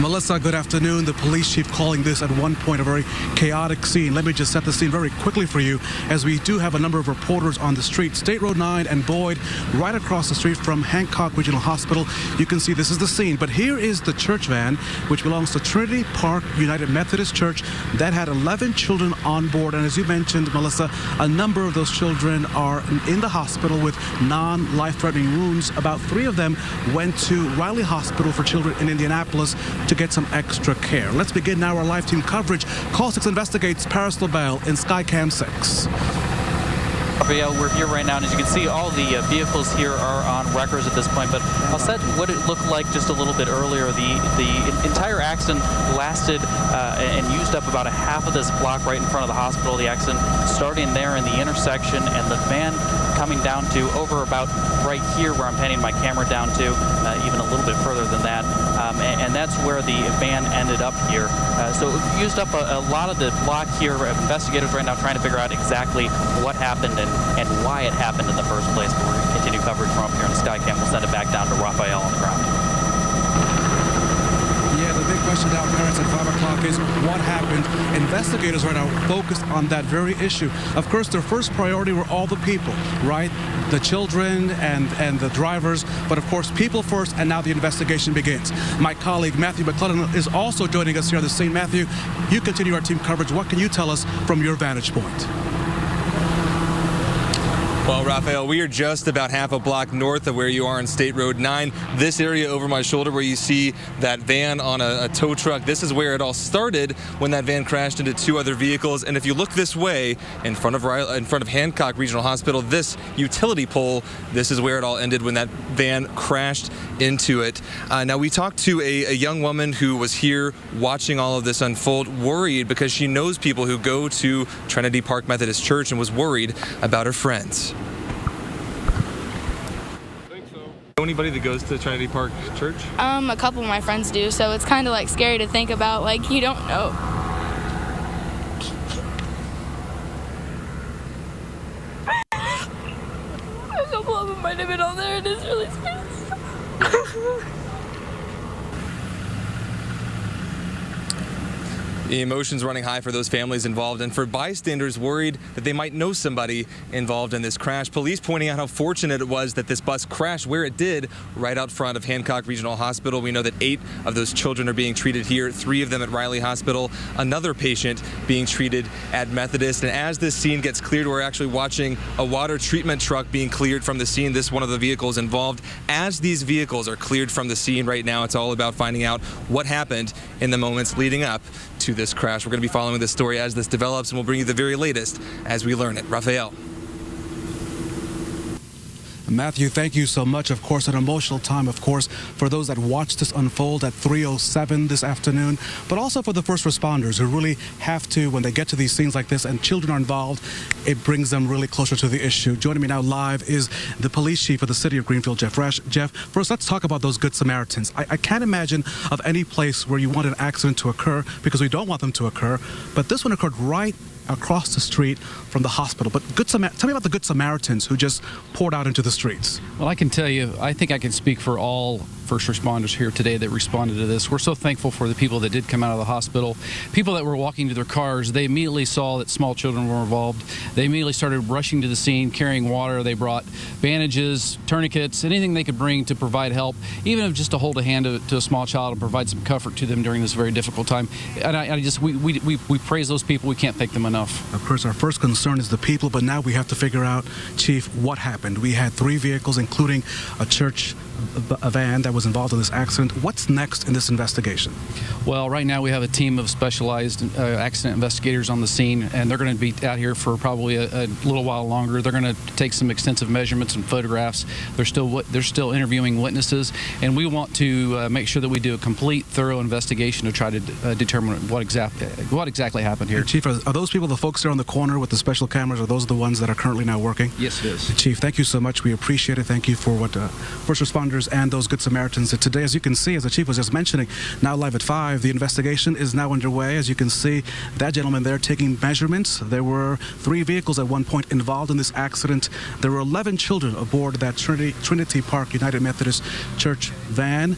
Melissa, good afternoon. The police chief calling this at one point a very chaotic scene. Let me just set the scene very quickly for you, as we do have a number of reporters on the street. State Road 9 and Boyd, right across the street from Hancock Regional Hospital. You can see this is the scene, but here is the church van, which belongs to Trinity Park United Methodist Church, that had 11 children on board. And as you mentioned, Melissa, a number of those children are in the hospital with non-life-threatening wounds. About 3 of them went to Riley Hospital for Children in Indianapolis to get some extra care. Let's begin now our live team coverage. Call 6 investigates Paris LaBelle in Skycam 6. Raphael, we're here right now, and as you can see, all the vehicles here are on wreckers at this point, but I'll set what it looked like just a little bit earlier. The entire accident lasted and used up about a half of this block right in front of the hospital. The accident starting there in the intersection, and the van coming down to over about right here where I'm panning my camera down to, even a little bit further than that, and that's where the van ended up here. So it used up a lot of the block here. Investigators right now trying to figure out exactly what happened and why it happened in the first place. But we're going to continue coverage from up here in the Skycam. We'll send it back down to Raphael on the ground. Yeah, the big question down Paris at 5 o'clock is what happened. Investigators right now focused on that very issue. Of course, their first priority were all the people, right? The children and the drivers, but of course, people first, and now the investigation begins. My colleague Matthew McClellan is also joining us here on the scene. Matthew, you continue our team coverage. What can you tell us from your vantage point? Well, Raphael, we are just about half a block north of where you are on State Road 9. This area over my shoulder where you see that van on a tow truck, this is where it all started when that van crashed into 2 other vehicles. And if you look this way, in front of Hancock Regional Hospital, this utility pole, this is where it all ended when that van crashed into it. Now, we talked to a young woman who was here watching all of this unfold, worried because she knows people who go to Trinity Park Methodist Church, and was worried about her friends. Know anybody that goes to Trinity Park Church? A couple of my friends do, so it's kind of like scary to think about, like, you don't know. A couple of them might have been on there, and it's really scary. The emotions running high for those families involved, and for bystanders worried that they might know somebody involved in this crash. Police pointing out how fortunate it was that this bus crashed where it did, right out front of Hancock Regional Hospital. We know that 8 of those children are being treated here, 3 of them at Riley Hospital, another patient being treated at Methodist. And as this scene gets cleared, we're actually watching a water treatment truck being cleared from the scene. This is one of the vehicles involved. As these vehicles are cleared from the scene right now, it's all about finding out what happened in the moments leading up to this crash. We're going to be following this story as this develops, and we'll bring you the very latest as we learn it. Raphael. Matthew, thank you so much. Of course, an emotional time, of course, for those that watched this unfold at 3:07 this afternoon, but also for the first responders who really have to, when they get to these scenes like this and children are involved, it brings them really closer to the issue. Joining me now live is the police chief of the city of Greenfield, Jeff Rash. Jeff, first, let's talk about those Good Samaritans. I can't imagine of any place where you want an accident to occur, because we don't want them to occur, but this one occurred right across the street from the hospital. But tell me about the Good Samaritans who just poured out into the streets. Well, I can tell you, I think I can speak for all first responders here today that responded to this. We're so thankful for the people that did come out of the hospital. People that were walking to their cars, they immediately saw that small children were involved. They immediately started rushing to the scene, carrying water. They brought bandages, tourniquets, anything they could bring to provide help, even if just to hold a hand to a small child and provide some comfort to them during this very difficult time. And we praise those people. We can't thank them enough. Of course, our first concern is the people, but now we have to figure out, Chief, what happened. We had 3 vehicles, including a church a van that was involved in this accident. What's next in this investigation? Well, right now we have a team of specialized accident investigators on the scene, and they're going to be out here for probably a little while longer. They're going to take some extensive measurements and photographs. They're still interviewing witnesses, and we want to make sure that we do a complete, thorough investigation to try to determine what exactly happened here. Chief, are those people, the folks there on the corner with the special cameras, are those the ones that are currently now working? Yes, it is. Chief, thank you so much. We appreciate it. Thank you for what first responders responders and those Good Samaritans today. As you can see, as the chief was just mentioning, now live at 5, the investigation is now underway. As you can see, that gentleman there taking measurements. There were 3 vehicles at one point involved in this accident. There were 11 children aboard that Trinity Park United Methodist Church van.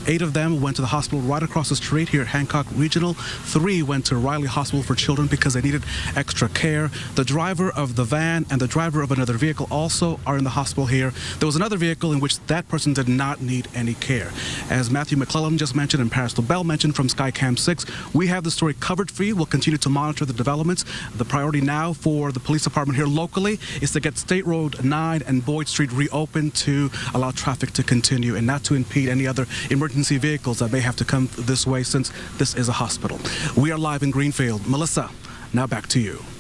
8 of them went to the hospital right across the street here at Hancock Regional. 3 went to Riley Hospital for Children because they needed extra care. The driver of the van and the driver of another vehicle also are in the hospital here. There was another vehicle in which that person did not need any care. As Matthew McClellan just mentioned and Paris LaBelle mentioned from Skycam 6, we have the story covered for you. We'll continue to monitor the developments. The priority now for the police department here locally is to get State Road 9 and Boyd Street reopened to allow traffic to continue and not to impede any other emergency vehicles that may have to come this way since this is a hospital. We are live in Greenfield. Melissa, now back to you.